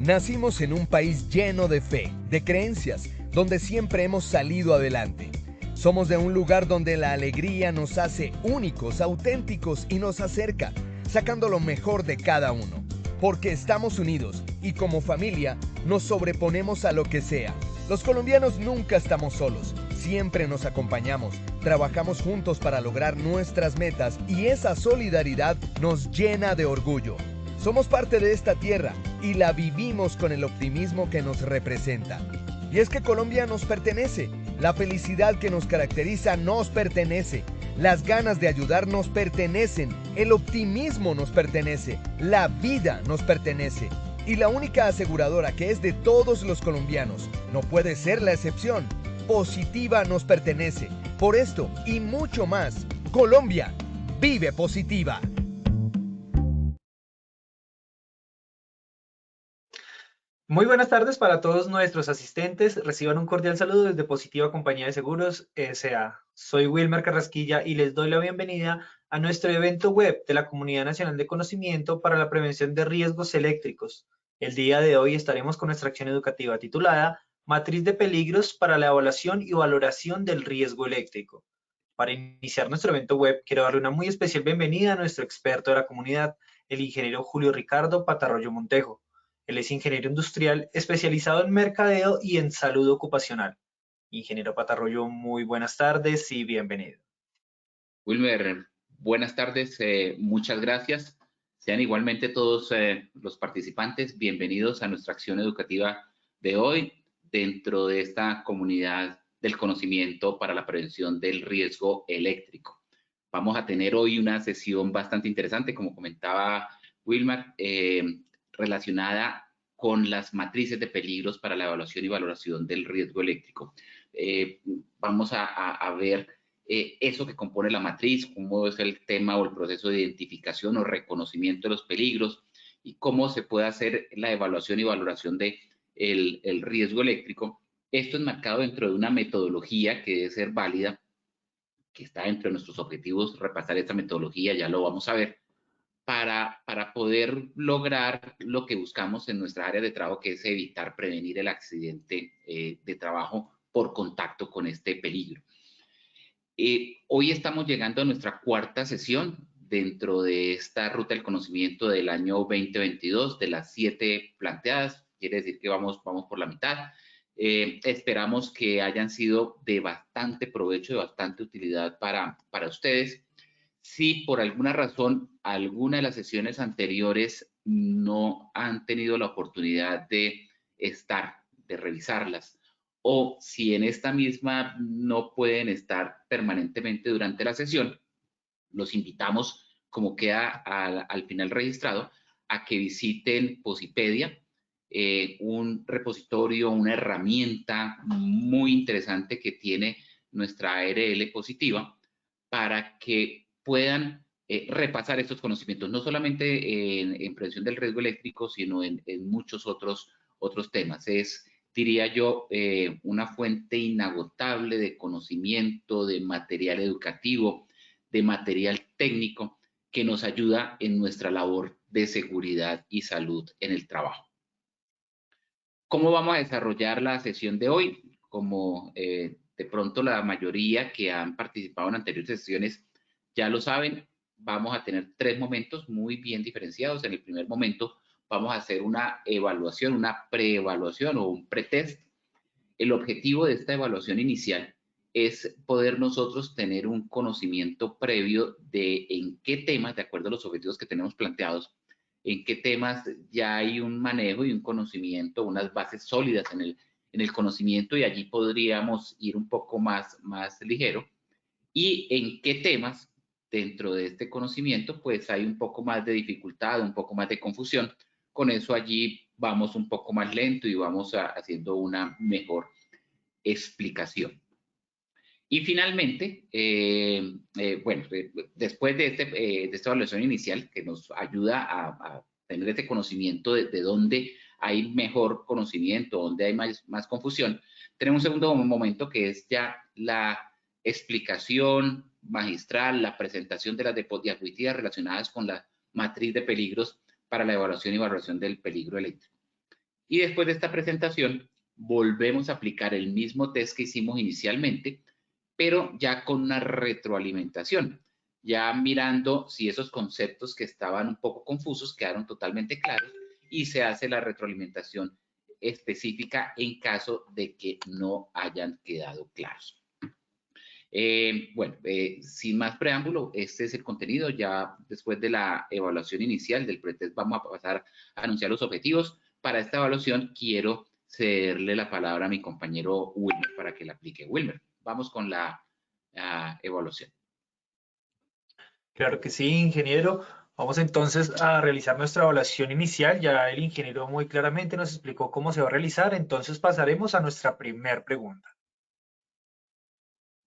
Nacimos en un país lleno de fe, de creencias, donde siempre hemos salido adelante. Somos de un lugar donde la alegría nos hace únicos, auténticos y nos acerca, sacando lo mejor de cada uno. Porque estamos unidos y como familia nos sobreponemos a lo que sea. Los colombianos nunca estamos solos, siempre nos acompañamos, trabajamos juntos para lograr nuestras metas y esa solidaridad nos llena de orgullo. Somos parte de esta tierra y la vivimos con el optimismo que nos representa. Y es que Colombia nos pertenece, la felicidad que nos caracteriza nos pertenece, las ganas de ayudar nos pertenecen, el optimismo nos pertenece, la vida nos pertenece. Y la única aseguradora que es de todos los colombianos, no puede ser la excepción, Positiva nos pertenece. Por esto y mucho más, Colombia vive Positiva. Muy buenas tardes para todos nuestros asistentes. Reciban un cordial saludo desde Positiva Compañía de Seguros S.A. Soy Wilmer Carrasquilla y les doy la bienvenida a nuestro evento web de la Comunidad Nacional de Conocimiento para la Prevención de Riesgos Eléctricos. El día de hoy estaremos con nuestra acción educativa titulada Matriz de Peligros para la Evaluación y Valoración del Riesgo Eléctrico. Para iniciar nuestro evento web, quiero darle una muy especial bienvenida a nuestro experto de la comunidad, el ingeniero Julio Ricardo Patarroyo Montejo. Él es ingeniero industrial especializado en mercadeo y en salud ocupacional. Ingeniero Patarroyo, muy buenas tardes y bienvenido. Wilmer, buenas tardes, muchas gracias. Sean igualmente todos los participantes bienvenidos a nuestra acción educativa de hoy dentro de esta comunidad del conocimiento para la prevención del riesgo eléctrico. Vamos a tener hoy una sesión bastante interesante, como comentaba Wilmer, relacionada con las matrices de peligros para la evaluación y valoración del riesgo eléctrico. Vamos a ver eso que compone la matriz, cómo es el tema o el proceso de identificación o reconocimiento de los peligros y cómo se puede hacer la evaluación y valoración de el riesgo eléctrico. Esto es marcado dentro de una metodología que debe ser válida, que está dentro de nuestros objetivos, repasar esta metodología, ya lo vamos a ver, para poder lograr lo que buscamos en nuestra área de trabajo, que es evitar, prevenir el accidente de trabajo por contacto con este peligro. Hoy estamos llegando a nuestra cuarta sesión dentro de esta ruta del conocimiento del año 2022, de las 7 planteadas, quiere decir que vamos por la mitad. Esperamos que hayan sido de bastante provecho, de bastante utilidad para ustedes. Si por alguna razón alguna de las sesiones anteriores no han tenido la oportunidad de revisarlas, o si en esta misma no pueden estar permanentemente durante la sesión, los invitamos, como queda al final registrado, a que visiten Posipedia, un repositorio, una herramienta muy interesante que tiene nuestra ARL Positiva, para que puedan repasar estos conocimientos, no solamente en prevención del riesgo eléctrico, sino en muchos otros temas. Es, diría yo, una fuente inagotable de conocimiento, de material educativo, de material técnico que nos ayuda en nuestra labor de seguridad y salud en el trabajo. ¿Cómo vamos a desarrollar la sesión de hoy? Como de pronto la mayoría que han participado en anteriores sesiones ya lo saben, vamos a tener 3 momentos muy bien diferenciados. En el primer momento vamos a hacer una evaluación, una preevaluación o un pretest. El objetivo de esta evaluación inicial es poder nosotros tener un conocimiento previo de en qué temas, de acuerdo a los objetivos que tenemos planteados, en qué temas ya hay un manejo y un conocimiento, unas bases sólidas en el conocimiento, y allí podríamos ir un poco más ligero, y en qué temas dentro de este conocimiento pues hay un poco más de dificultad, un poco más de confusión. Con eso allí vamos un poco más lento y vamos haciendo una mejor explicación. Y finalmente, después de esta evaluación inicial que nos ayuda a tener este conocimiento de dónde hay mejor conocimiento, dónde hay más confusión, tenemos un segundo momento que es ya la explicación magistral, la presentación de las diapositivas relacionadas con la matriz de peligros para la evaluación y valoración del peligro eléctrico. Y después de esta presentación, volvemos a aplicar el mismo test que hicimos inicialmente, pero ya con una retroalimentación, ya mirando si esos conceptos que estaban un poco confusos quedaron totalmente claros y se hace la retroalimentación específica en caso de que no hayan quedado claros. Sin más preámbulo, este es el contenido. Ya después de la evaluación inicial del pretest vamos a pasar a anunciar los objetivos. Para esta evaluación quiero cederle la palabra a mi compañero Wilmer para que la aplique. Wilmer, vamos con la evaluación. Claro que sí, ingeniero. Vamos entonces a realizar nuestra evaluación inicial. Ya el ingeniero muy claramente nos explicó cómo se va a realizar, entonces pasaremos a nuestra primera pregunta.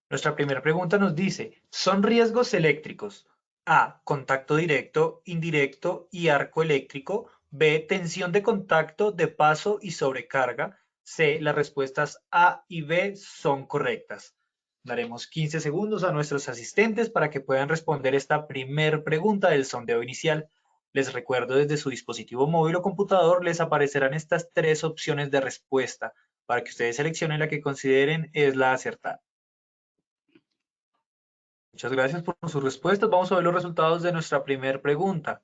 Nuestra primera pregunta nos dice, ¿son riesgos eléctricos? A, contacto directo, indirecto y arco eléctrico. B, tensión de contacto, de paso y sobrecarga. C, las respuestas A y B son correctas. Daremos 15 segundos a nuestros asistentes para que puedan responder esta primera pregunta del sondeo inicial. Les recuerdo, desde su dispositivo móvil o computador les aparecerán estas 3 opciones de respuesta para que ustedes seleccionen la que consideren es la acertada. Muchas gracias por sus respuestas. Vamos a ver los resultados de nuestra primera pregunta.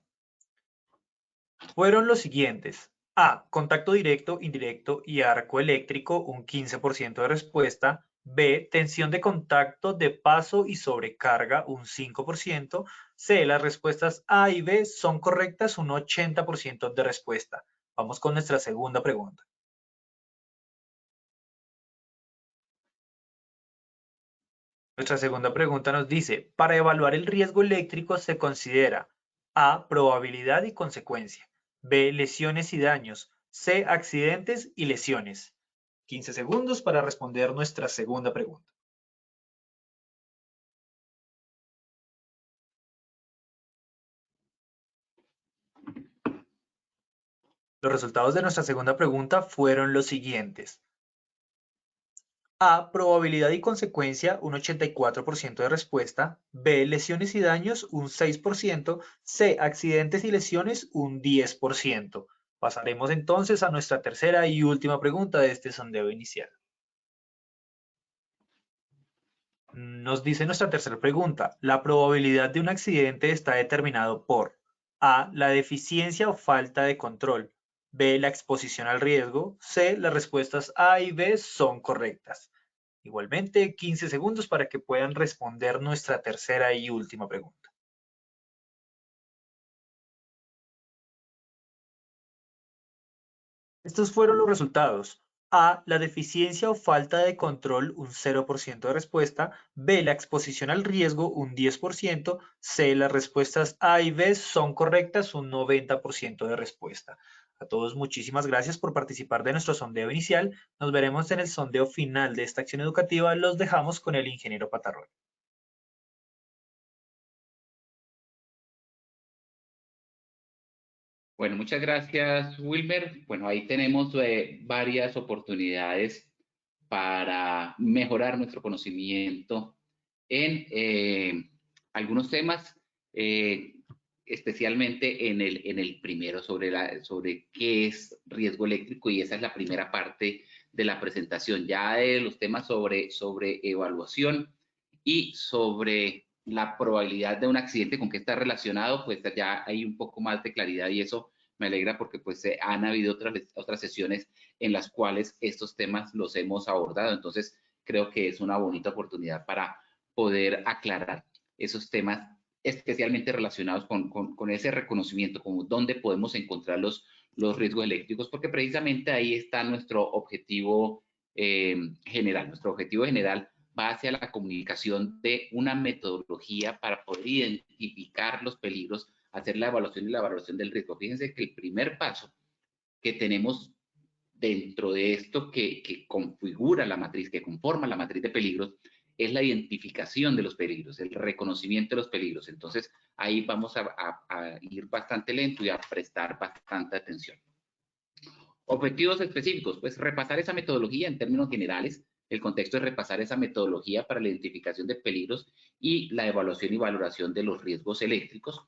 Fueron los siguientes. A, contacto directo, indirecto y arco eléctrico, un 15% de respuesta. B, tensión de contacto, de paso y sobrecarga, un 5%. C, las respuestas A y B son correctas, un 80% de respuesta. Vamos con nuestra segunda pregunta. Nuestra segunda pregunta nos dice, para evaluar el riesgo eléctrico se considera A, probabilidad y consecuencia, B, lesiones y daños, C, accidentes y lesiones. 15 segundos para responder nuestra segunda pregunta. Los resultados de nuestra segunda pregunta fueron los siguientes. A, probabilidad y consecuencia, un 84% de respuesta. B, lesiones y daños, un 6%. C, accidentes y lesiones, un 10%. Pasaremos entonces a nuestra tercera y última pregunta de este sondeo inicial. Nos dice nuestra tercera pregunta, la probabilidad de un accidente está determinado por A, la deficiencia o falta de control. B, la exposición al riesgo. C, las respuestas A y B son correctas. Igualmente, 15 segundos para que puedan responder nuestra tercera y última pregunta. Estos fueron los resultados. A, la deficiencia o falta de control, un 0% de respuesta. B, la exposición al riesgo, un 10%. C, las respuestas A y B son correctas, un 90% de respuesta. A todos, muchísimas gracias por participar de nuestro sondeo inicial. Nos veremos en el sondeo final de esta acción educativa. Los dejamos con el ingeniero Patarroyo. Bueno, muchas gracias, Wilmer. Bueno, ahí tenemos varias oportunidades para mejorar nuestro conocimiento en algunos temas, especialmente en el primero, sobre qué es riesgo eléctrico, y esa es la primera parte de la presentación. Ya de los temas sobre evaluación y sobre la probabilidad de un accidente, con qué está relacionado, pues ya hay un poco más de claridad, y eso me alegra porque pues han habido otras sesiones en las cuales estos temas los hemos abordado. Entonces creo que es una bonita oportunidad para poder aclarar esos temas, especialmente relacionados con ese reconocimiento, como dónde podemos encontrar los riesgos eléctricos, porque precisamente ahí está nuestro objetivo general. Nuestro objetivo general va hacia la comunicación de una metodología para poder identificar los peligros, hacer la evaluación y la valoración del riesgo. Fíjense que el primer paso que tenemos dentro de esto que configura la matriz, que conforma la matriz de peligros, es la identificación de los peligros, el reconocimiento de los peligros. Entonces, ahí vamos a ir bastante lento y a prestar bastante atención. Objetivos específicos, pues repasar esa metodología en términos generales. El contexto es repasar esa metodología para la identificación de peligros y la evaluación y valoración de los riesgos eléctricos.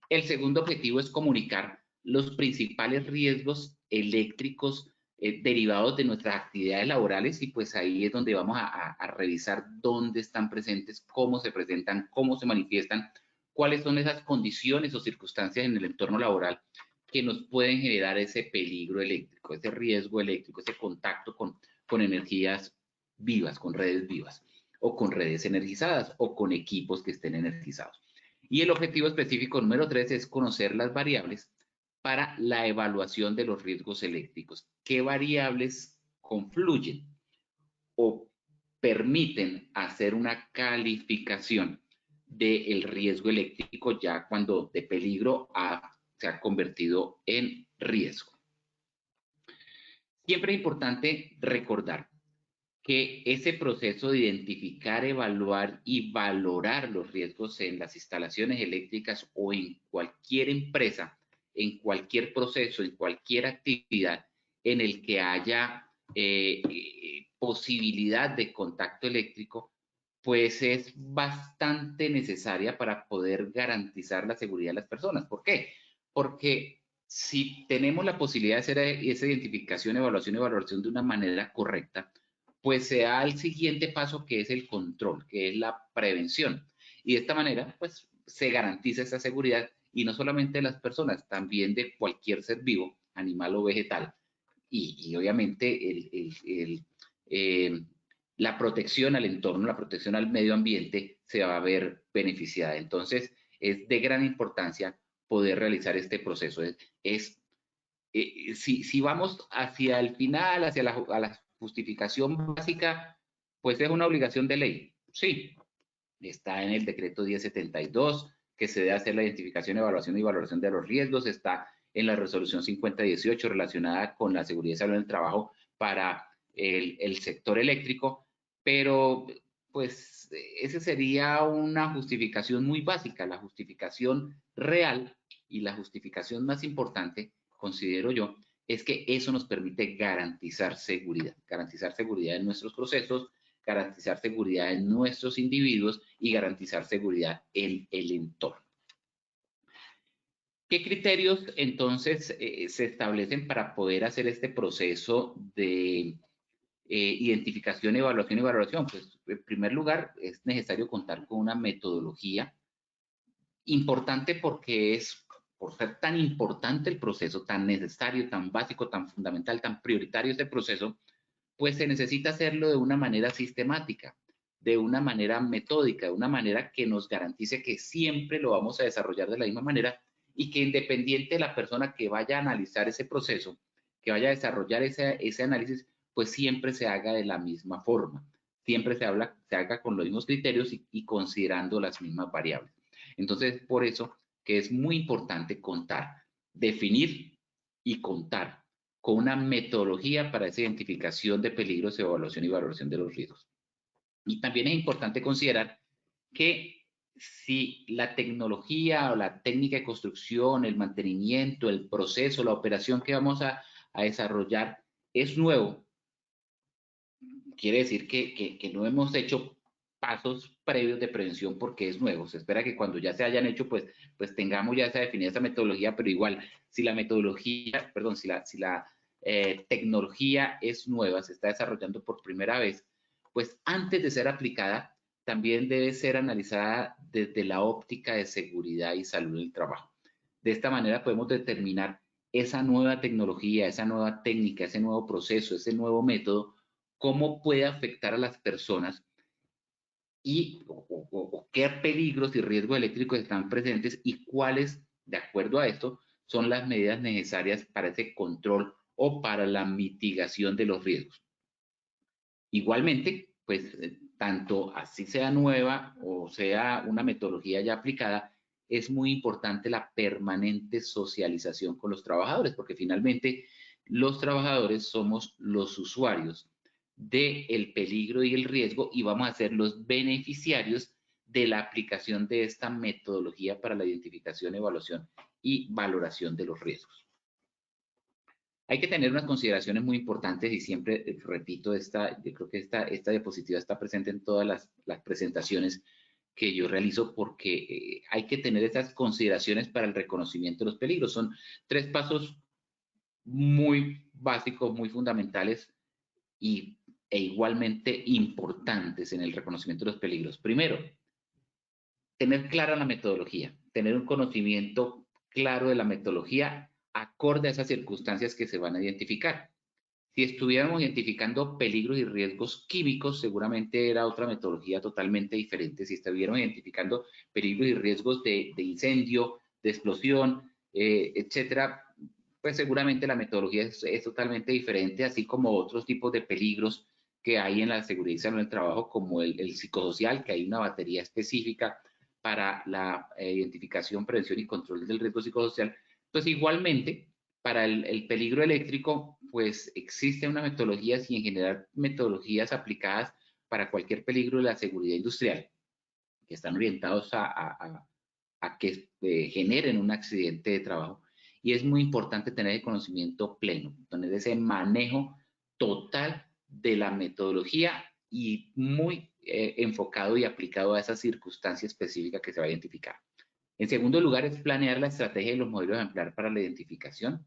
El segundo objetivo es comunicar los principales riesgos eléctricos derivados de nuestras actividades laborales, y pues ahí es donde vamos a revisar dónde están presentes, cómo se presentan, cómo se manifiestan, cuáles son esas condiciones o circunstancias en el entorno laboral que nos pueden generar ese peligro eléctrico, ese riesgo eléctrico, ese contacto con energías vivas, con redes vivas, o con redes energizadas, o con equipos que estén energizados. Y el objetivo específico número 3 es conocer las variables para la evaluación de los riesgos eléctricos. ¿Qué variables confluyen o permiten hacer una calificación del riesgo eléctrico ya cuando de peligro se ha convertido en riesgo? Siempre es importante recordar que ese proceso de identificar, evaluar y valorar los riesgos en las instalaciones eléctricas o en cualquier empresa, en cualquier proceso, en cualquier actividad en el que haya posibilidad de contacto eléctrico, pues es bastante necesaria para poder garantizar la seguridad de las personas. ¿Por qué? Porque si tenemos la posibilidad de hacer esa identificación, evaluación y valoración de una manera correcta, pues se da el siguiente paso, que es el control, que es la prevención. Y de esta manera, pues se garantiza esa seguridad, y no solamente de las personas, también de cualquier ser vivo, animal o vegetal. Y obviamente la protección al entorno, la protección al medio ambiente se va a ver beneficiada. Entonces, es de gran importancia poder realizar este proceso. Si vamos hacia el final, hacia la justificación básica, pues es una obligación de ley. Sí, está en el decreto 1072, que se debe hacer la identificación, evaluación y valoración de los riesgos. Está en la resolución 5018 relacionada con la seguridad y salud en el trabajo para el sector eléctrico, pero pues esa sería una justificación muy básica. La justificación real y la justificación más importante, considero yo, es que eso nos permite garantizar seguridad en nuestros procesos, garantizar seguridad en nuestros individuos y garantizar seguridad en el entorno. ¿Qué criterios entonces se establecen para poder hacer este proceso de identificación, evaluación y valoración? Pues en primer lugar es necesario contar con una metodología importante, porque por ser tan importante el proceso, tan necesario, tan básico, tan fundamental, tan prioritario este proceso, pues se necesita hacerlo de una manera sistemática, de una manera metódica, de una manera que nos garantice que siempre lo vamos a desarrollar de la misma manera, y que independiente de la persona que vaya a analizar ese proceso, que vaya a desarrollar ese análisis, pues siempre se haga de la misma forma, siempre se haga con los mismos criterios y considerando las mismas variables. Entonces, por eso que es muy importante definir y contar con una metodología para esa identificación de peligros, evaluación y valoración de los riesgos. Y también es importante considerar que si la tecnología o la técnica de construcción, el mantenimiento, el proceso, la operación que vamos a desarrollar es nuevo, quiere decir que no hemos hecho pasos previos de prevención porque es nuevo. Se espera que cuando ya se hayan hecho, pues tengamos ya definida esa metodología, pero igual, si la metodología, perdón, si la tecnología es nueva, se está desarrollando por primera vez, pues antes de ser aplicada, también debe ser analizada desde la óptica de seguridad y salud del trabajo. De esta manera podemos determinar esa nueva tecnología, esa nueva técnica, ese nuevo proceso, ese nuevo método, cómo puede afectar a las personas y o qué peligros y riesgos eléctricos están presentes, y cuáles, de acuerdo a esto, son las medidas necesarias para ese control o para la mitigación de los riesgos. Igualmente, pues tanto así sea nueva o sea una metodología ya aplicada, es muy importante la permanente socialización con los trabajadores, porque finalmente los trabajadores somos los usuarios del peligro y el riesgo, y vamos a ser los beneficiarios de la aplicación de esta metodología para la identificación, evaluación y valoración de los riesgos. Hay que tener unas consideraciones muy importantes, y siempre repito, yo creo que esta diapositiva está presente en todas las presentaciones que yo realizo, porque hay que tener esas consideraciones para el reconocimiento de los peligros. Son 3 pasos muy básicos, muy fundamentales e igualmente importantes en el reconocimiento de los peligros. Primero, tener clara la metodología, tener un conocimiento claro de la metodología acorde a esas circunstancias que se van a identificar. Si estuviéramos identificando peligros y riesgos químicos, seguramente era otra metodología totalmente diferente. Si estuviéramos identificando peligros y riesgos de incendio, de explosión, etcétera, pues seguramente la metodología es totalmente diferente, así como otros tipos de peligros que hay en la seguridad y salud en el trabajo, como el psicosocial, que hay una batería específica para la identificación, prevención y control del riesgo psicosocial. Pues igualmente, para el peligro eléctrico, pues existen unas metodologías y en general metodologías aplicadas para cualquier peligro de la seguridad industrial, que están orientados a que generen un accidente de trabajo. Y es muy importante tener el conocimiento pleno, tener ese manejo total de la metodología y muy enfocado y aplicado a esa circunstancia específica que se va a identificar. En segundo lugar, es planear la estrategia y los modelos a emplear para la identificación.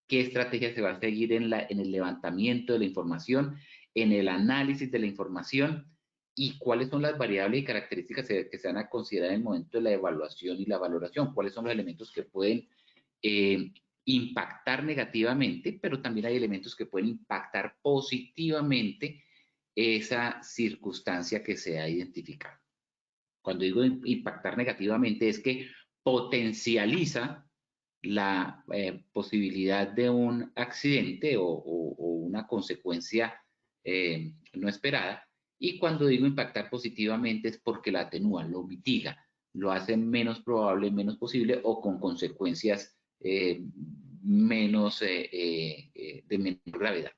¿Qué estrategia se va a seguir en el levantamiento de la información, en el análisis de la información y cuáles son las variables y características que se van a considerar en el momento de la evaluación y la valoración? ¿Cuáles son los elementos que pueden impactar negativamente, pero también hay elementos que pueden impactar positivamente esa circunstancia que se ha identificado? Cuando digo impactar negativamente es que potencializa la posibilidad de un accidente o una consecuencia no esperada. Y cuando digo impactar positivamente es porque la atenúa, lo mitiga, lo hace menos probable, menos posible o con consecuencias de menor gravedad.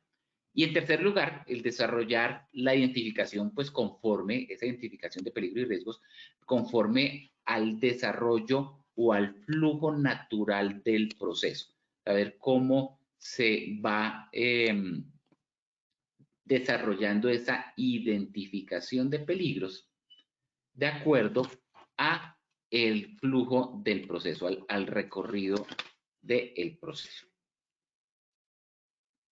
Y en tercer lugar, el desarrollar la identificación, pues conforme, esa identificación de peligro y riesgos, conforme al desarrollo o al flujo natural del proceso. A ver cómo se va desarrollando esa identificación de peligros de acuerdo a el flujo del proceso, al recorrido del proceso.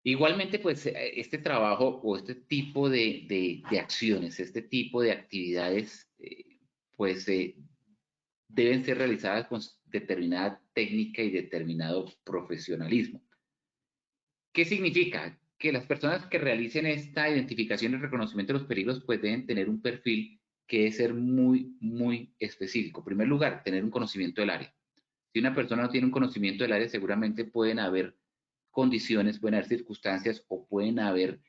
Igualmente, pues este trabajo o este tipo de acciones, este tipo de actividades, pues deben ser realizadas con determinada técnica y determinado profesionalismo. ¿Qué significa? Que las personas que realicen esta identificación y reconocimiento de los peligros, pues deben tener un perfil que debe ser muy, muy específico. En primer lugar, tener un conocimiento del área. Si una persona no tiene un conocimiento del área, seguramente pueden haber condiciones, pueden haber circunstancias o pueden haber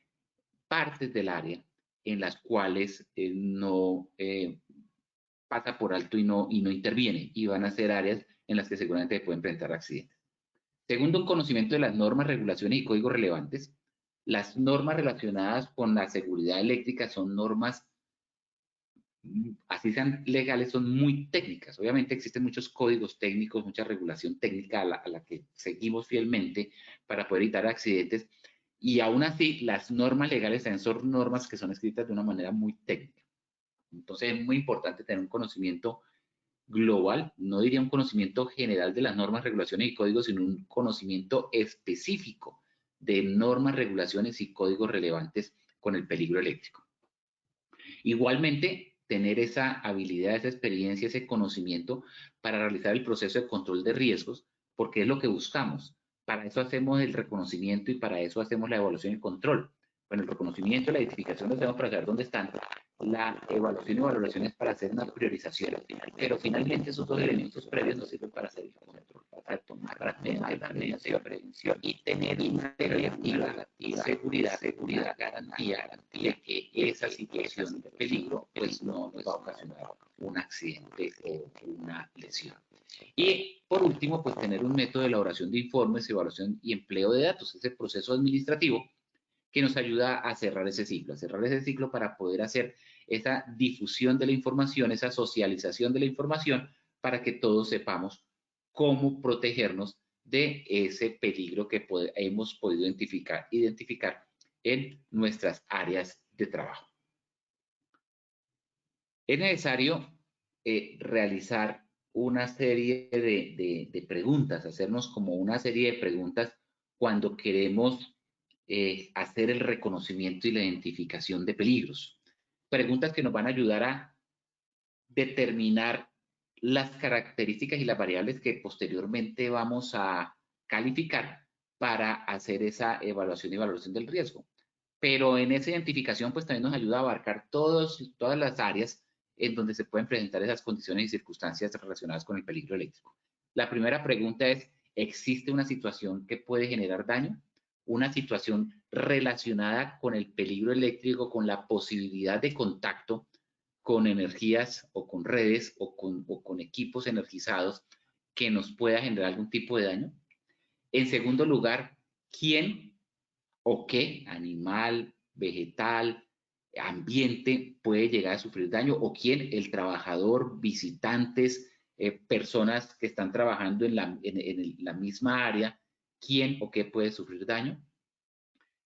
partes del área en las cuales no pasa por alto y no interviene, y van a ser áreas en las que seguramente pueden presentar accidentes. Segundo, un conocimiento de las normas, regulaciones y códigos relevantes. Las normas relacionadas con la seguridad eléctrica son normas, así sean legales, son muy técnicas. Obviamente existen muchos códigos técnicos, mucha regulación técnica a la que seguimos fielmente para poder evitar accidentes, y aún así las normas legales también son normas que son escritas de una manera muy técnica. Entonces es muy importante tener un conocimiento global, no diría un conocimiento general de las normas, regulaciones y códigos, sino un conocimiento específico de normas, regulaciones y códigos relevantes con el peligro eléctrico. Igualmente, tener esa habilidad, esa experiencia, ese conocimiento para realizar el proceso de control de riesgos, porque es lo que buscamos. Para eso hacemos el reconocimiento y para eso hacemos la evaluación y el control. Bueno, el reconocimiento y la identificación lo hacemos para saber dónde están. La evaluación y valoración es para hacer una priorización, pero finalmente esos dos elementos previos nos sirven para hacer el control, para tomar la prevención y tener una relativa seguridad, garantía de que esa situación de peligro pues no va a ocasionar un accidente o una lesión. Y por último, pues tener un método de elaboración de informes, evaluación y empleo de datos, ese proceso administrativo que nos ayuda a cerrar ese ciclo para poder hacer esa difusión de la información, esa socialización de la información, para que todos sepamos cómo protegernos de ese peligro que hemos podido identificar en nuestras áreas de trabajo. Es necesario realizar una serie de preguntas, hacernos como una serie de preguntas cuando queremos hacer el reconocimiento y la identificación de peligros. Preguntas que nos van a ayudar a determinar las características y las variables que posteriormente vamos a calificar para hacer esa evaluación y valoración del riesgo. Pero en esa identificación pues también nos ayuda a abarcar todas las áreas en donde se pueden presentar esas condiciones y circunstancias relacionadas con el peligro eléctrico. La primera pregunta es, ¿existe una situación que puede generar daño? Una situación relacionada con el peligro eléctrico, con la posibilidad de contacto con energías o con redes o con equipos energizados que nos pueda generar algún tipo de daño. En segundo lugar, ¿quién o qué animal, vegetal, ambiente puede llegar a sufrir daño? ¿O quién? El trabajador, visitantes, personas que están trabajando en la misma área, ¿quién o qué puede sufrir daño?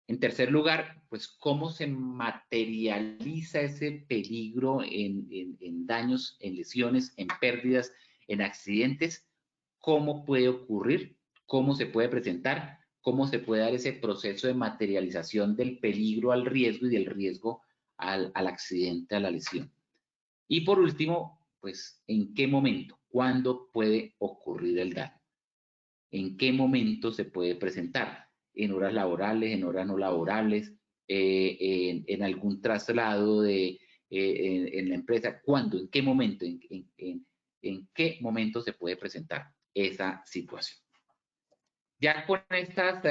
En tercer lugar, pues cómo se materializa ese peligro en daños, en lesiones, en pérdidas, en accidentes, cómo puede ocurrir, cómo se puede presentar, cómo se puede dar ese proceso de materialización del peligro al riesgo y del riesgo al accidente, a la lesión. Y por último, pues en qué momento, cuándo puede ocurrir el daño, en qué momento se puede presentar, en horas laborales, en horas no laborables, en algún traslado en la empresa, ¿cuándo, en qué momento, en qué momento se puede presentar esa situación? Ya con estas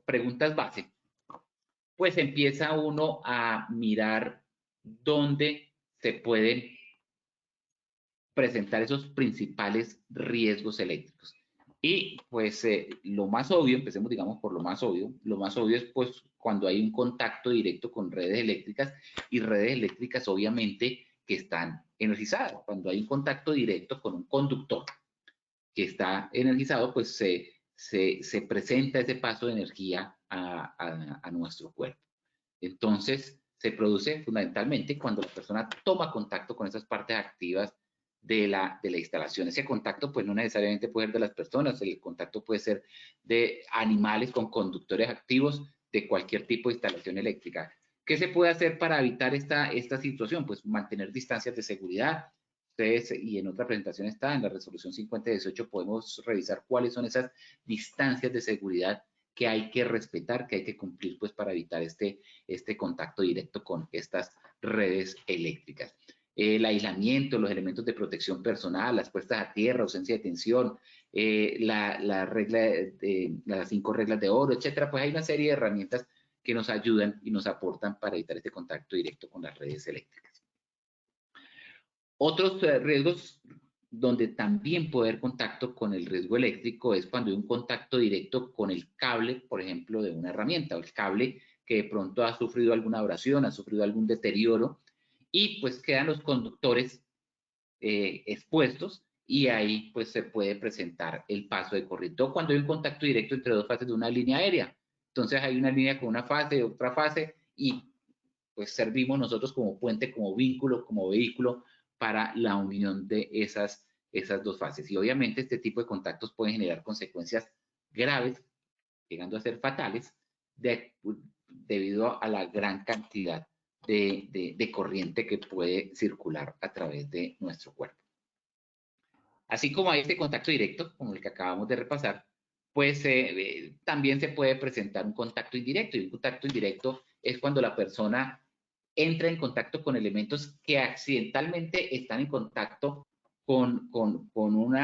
preguntas base, pues empieza uno a mirar dónde se pueden presentar esos principales riesgos eléctricos. Y pues lo más obvio, empecemos digamos por lo más obvio es pues cuando hay un contacto directo con redes eléctricas y redes eléctricas obviamente que están energizadas. Cuando hay un contacto directo con un conductor que está energizado, pues se presenta ese paso de energía a nuestro cuerpo. Entonces se produce fundamentalmente cuando la persona toma contacto con esas partes activas de la instalación. Ese contacto pues no necesariamente puede ser de las personas, el contacto puede ser de animales con conductores activos de cualquier tipo de instalación eléctrica. ¿Qué se puede hacer para evitar esta situación? Pues mantener distancias de seguridad. Ustedes, y en otra presentación está, en la resolución 5018 podemos revisar cuáles son esas distancias de seguridad que hay que respetar, que hay que cumplir pues para evitar este contacto directo con estas redes eléctricas. El aislamiento, los elementos de protección personal, las puestas a tierra, ausencia de tensión, la regla de las 5 reglas de oro, etcétera, pues hay una serie de herramientas que nos ayudan y nos aportan para evitar este contacto directo con las redes eléctricas. Otros riesgos donde también puede haber contacto con el riesgo eléctrico es cuando hay un contacto directo con el cable, por ejemplo, de una herramienta o el cable que de pronto ha sufrido alguna abrasión, ha sufrido algún deterioro y pues quedan los conductores expuestos y ahí pues se puede presentar el paso de corriente. O cuando hay un contacto directo entre dos fases de una línea aérea. Entonces hay una línea con una fase, otra fase y pues servimos nosotros como puente, como vínculo, como vehículo para la unión de esas dos fases. Y obviamente este tipo de contactos pueden generar consecuencias graves, llegando a ser fatales, debido a la gran cantidad de corriente que puede circular a través de nuestro cuerpo. Así como hay este contacto directo, como el que acabamos de repasar, pues también se puede presentar un contacto indirecto. Y un contacto indirecto es cuando la persona entra en contacto con elementos que accidentalmente están en contacto con un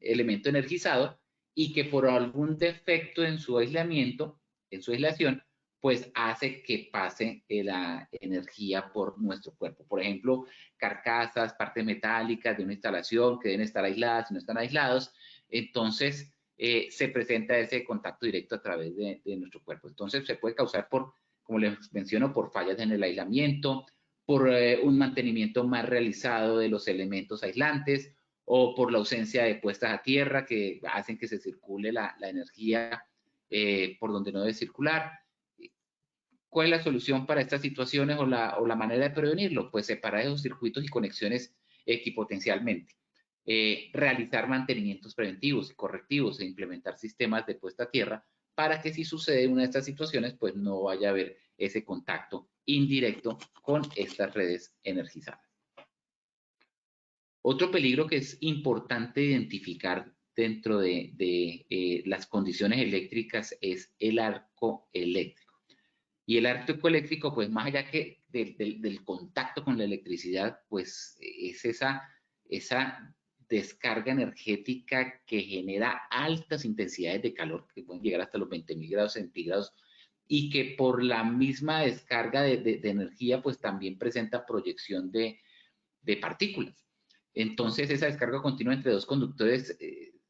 elemento energizado y que por algún defecto en su aislamiento, en su aislación, pues hace que pase la energía por nuestro cuerpo. Por ejemplo, carcasas, partes metálicas de una instalación que deben estar aisladas, si no están aislados, entonces se presenta ese contacto directo a través de nuestro cuerpo. Entonces se puede causar por, como les menciono, por fallas en el aislamiento, por un mantenimiento más realizado de los elementos aislantes o por la ausencia de puestas a tierra que hacen que se circule la energía por donde no debe circular. ¿Cuál es la solución para estas situaciones o la manera de prevenirlo? Pues separar esos circuitos y conexiones equipotencialmente. Realizar mantenimientos preventivos y correctivos e implementar sistemas de puesta a tierra para que si sucede una de estas situaciones, pues no vaya a haber ese contacto indirecto con estas redes energizadas. Otro peligro que es importante identificar dentro de las condiciones eléctricas es el arco eléctrico. Y el arco eléctrico, pues más allá que del contacto con la electricidad, pues es esa descarga energética que genera altas intensidades de calor, que pueden llegar hasta los 20.000 grados centígrados, y que por la misma descarga de energía, pues también presenta proyección de partículas. Entonces, esa descarga continua entre dos conductores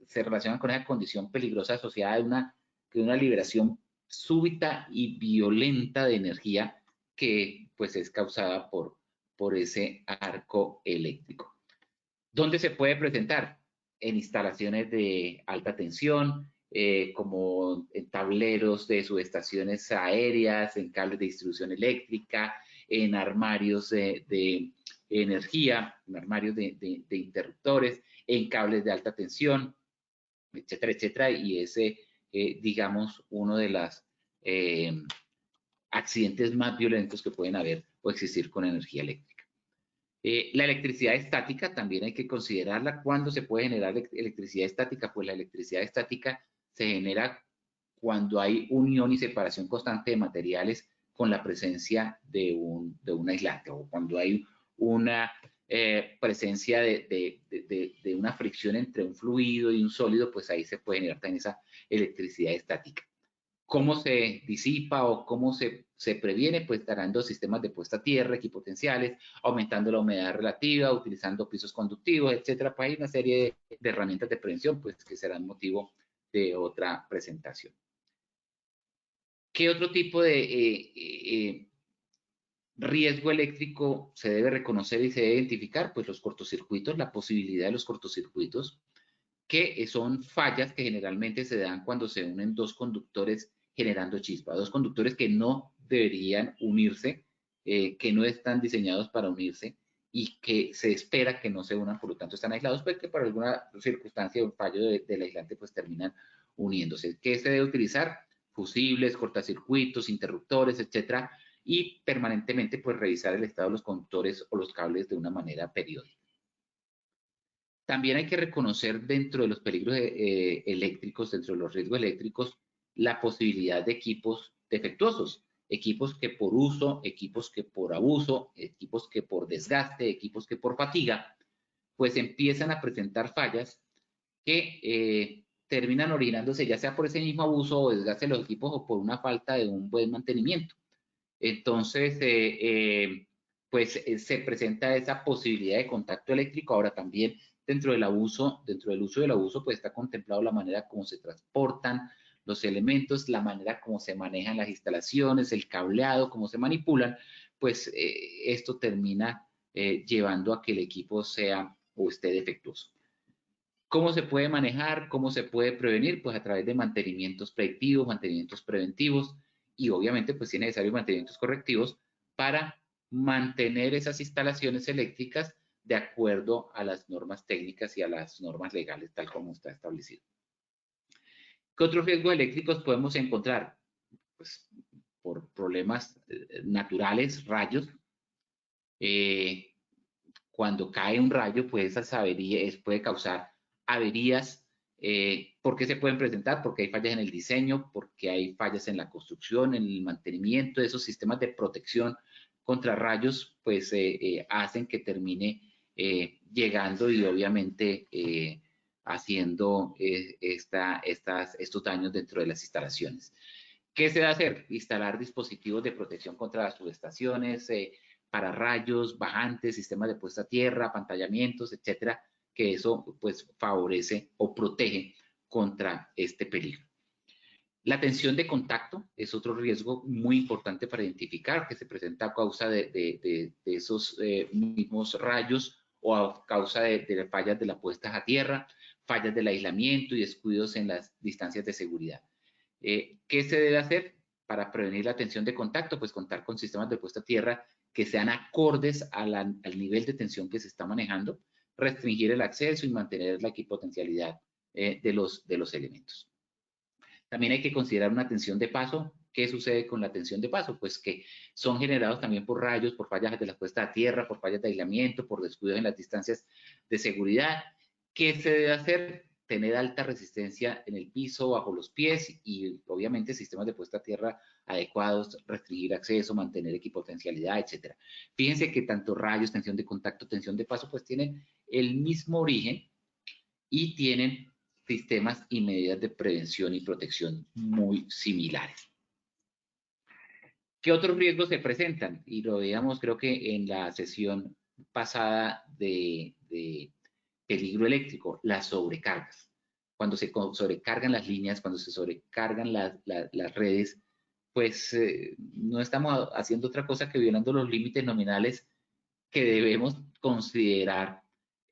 se relaciona con esa condición peligrosa asociada de una liberación súbita y violenta de energía que pues es causada por ese arco eléctrico. ¿Dónde se puede presentar? En instalaciones de alta tensión, como en tableros de subestaciones aéreas, en cables de distribución eléctrica, en armarios de energía, en armarios de interruptores, en cables de alta tensión, etcétera, etcétera. Y ese, digamos, uno de los accidentes más violentos que pueden haber o existir con energía eléctrica. La electricidad estática también hay que considerarla. ¿Cuándo se puede generar electricidad estática? Pues la electricidad estática se genera cuando hay unión y separación constante de materiales con la presencia de un aislante, o cuando hay una presencia de una fricción entre un fluido y un sólido, pues ahí se puede generar también esa electricidad estática. ¿Cómo se disipa o cómo se previene? Pues darán sistemas de puesta a tierra, equipotenciales, aumentando la humedad relativa, utilizando pisos conductivos, etcétera. Pues hay una serie de herramientas de prevención, pues que serán motivo de otra presentación. ¿Qué otro tipo de riesgo eléctrico se debe reconocer y se debe identificar? Pues los cortocircuitos, la posibilidad de los cortocircuitos, que son fallas que generalmente se dan cuando se unen dos conductores generando chispa, dos conductores que no deberían unirse, que no están diseñados para unirse y que se espera que no se unan, por lo tanto están aislados, pero que por alguna circunstancia o fallo del aislante pues terminan uniéndose. ¿Qué se debe utilizar? Fusibles, cortacircuitos, interruptores, etcétera, y permanentemente pues revisar el estado de los conductores o los cables de una manera periódica. También hay que reconocer dentro de los peligros eléctricos, dentro de los riesgos eléctricos, la posibilidad de equipos defectuosos, equipos que por uso, equipos que por abuso, equipos que por desgaste, equipos que por fatiga, pues empiezan a presentar fallas que terminan originándose ya sea por ese mismo abuso o desgaste de los equipos o por una falta de un buen mantenimiento. Entonces, pues se presenta esa posibilidad de contacto eléctrico. Ahora también dentro del uso del abuso, pues está contemplado la manera como se transportan los elementos, la manera como se manejan las instalaciones, el cableado, cómo se manipulan, pues esto termina llevando a que el equipo sea o esté defectuoso. ¿Cómo se puede manejar? ¿Cómo se puede prevenir? Pues a través de mantenimientos predictivos, mantenimientos preventivos y obviamente pues si es necesario mantenimientos correctivos para mantener esas instalaciones eléctricas de acuerdo a las normas técnicas y a las normas legales tal como está establecido. ¿Qué otros riesgos eléctricos podemos encontrar? Pues por problemas naturales, rayos. Cuando cae un rayo, pues esas averías puede causar averías. ¿Por qué se pueden presentar? Porque hay fallas en el diseño, porque hay fallas en la construcción, en el mantenimiento de esos sistemas de protección contra rayos, pues hacen que termine llegando y obviamente haciendo estos daños dentro de las instalaciones. ¿Qué se debe hacer? Instalar dispositivos de protección contra las subestaciones, para rayos, bajantes, sistemas de puesta a tierra, apantallamientos, etcétera, que eso pues favorece o protege contra este peligro. La tensión de contacto es otro riesgo muy importante para identificar que se presenta a causa de esos mismos rayos o a causa de fallas de la puesta a tierra, fallas del aislamiento y descuidos en las distancias de seguridad. ¿Qué se debe hacer para prevenir la tensión de contacto? Pues contar con sistemas de puesta a tierra que sean acordes al nivel de tensión que se está manejando, restringir el acceso y mantener la equipotencialidad de los elementos. También hay que considerar una tensión de paso. ¿Qué sucede con la tensión de paso? Pues que son generados también por rayos, por fallas de la puesta a tierra, por fallas de aislamiento, por descuidos en las distancias de seguridad. ¿Qué se debe hacer? Tener alta resistencia en el piso, bajo los pies y obviamente sistemas de puesta a tierra adecuados, restringir acceso, mantener equipotencialidad, etc. Fíjense que tanto rayos, tensión de contacto, tensión de paso, pues tienen el mismo origen y tienen sistemas y medidas de prevención y protección muy similares. ¿Qué otros riesgos se presentan? Y lo veíamos creo que en la sesión pasada de peligro eléctrico, las sobrecargas. Cuando se sobrecargan las líneas, cuando se sobrecargan las redes, pues no estamos haciendo otra cosa que violando los límites nominales que debemos considerar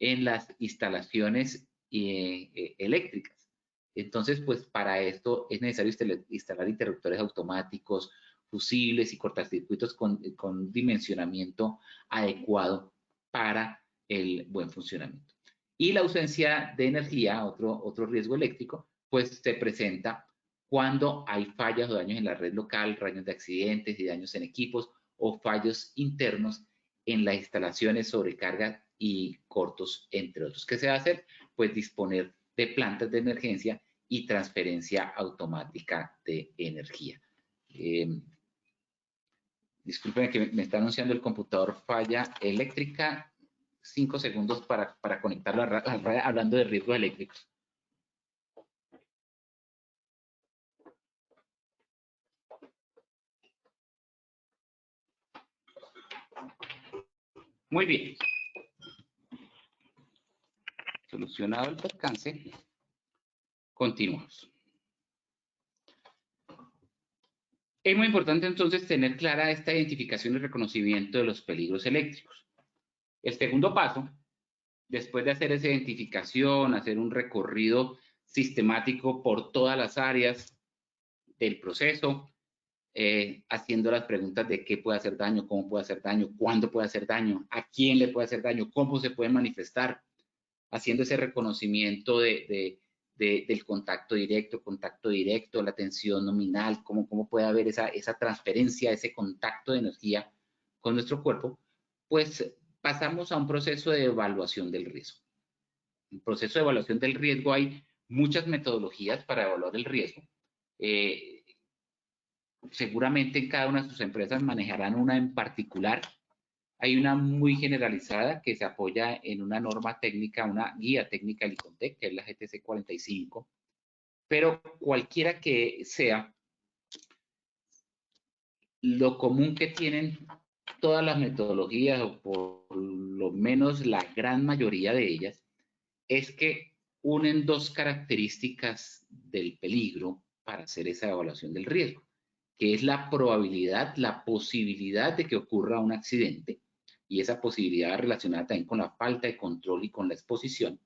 en las instalaciones eléctricas. Entonces, pues para esto es necesario instalar interruptores automáticos, fusibles y cortacircuitos con dimensionamiento adecuado para el buen funcionamiento. Y la ausencia de energía, otro riesgo eléctrico, pues se presenta cuando hay fallas o daños en la red local, daños de accidentes y daños en equipos o fallos internos en las instalaciones, sobrecarga y cortos, entre otros. ¿Qué se va a hacer? Pues disponer de plantas de emergencia y transferencia automática de energía. Disculpen que me está anunciando el computador falla eléctrica. 5 segundos para conectarlo a red, hablando de riesgos eléctricos. Muy bien. Solucionado el percance, continuamos. Es muy importante entonces tener clara esta identificación y reconocimiento de los peligros eléctricos. El segundo paso, después de hacer esa identificación, hacer un recorrido sistemático por todas las áreas del proceso, haciendo las preguntas de qué puede hacer daño, cómo puede hacer daño, cuándo puede hacer daño, a quién le puede hacer daño, cómo se puede manifestar, haciendo ese reconocimiento del contacto directo, la tensión nominal, cómo puede haber esa transferencia, ese contacto de energía con nuestro cuerpo, pues pasamos a un proceso de evaluación del riesgo. En el proceso de evaluación del riesgo hay muchas metodologías para evaluar el riesgo. Seguramente en cada una de sus empresas manejarán una en particular. Hay una muy generalizada que se apoya en una norma técnica, una guía técnica del ICONTEC, que es la GTC 45, pero cualquiera que sea, lo común que tienen todas las metodologías, o por lo menos la gran mayoría de ellas, es que unen dos características del peligro para hacer esa evaluación del riesgo, que es la probabilidad, la posibilidad de que ocurra un accidente, y esa posibilidad relacionada también con la falta de control y con la exposición.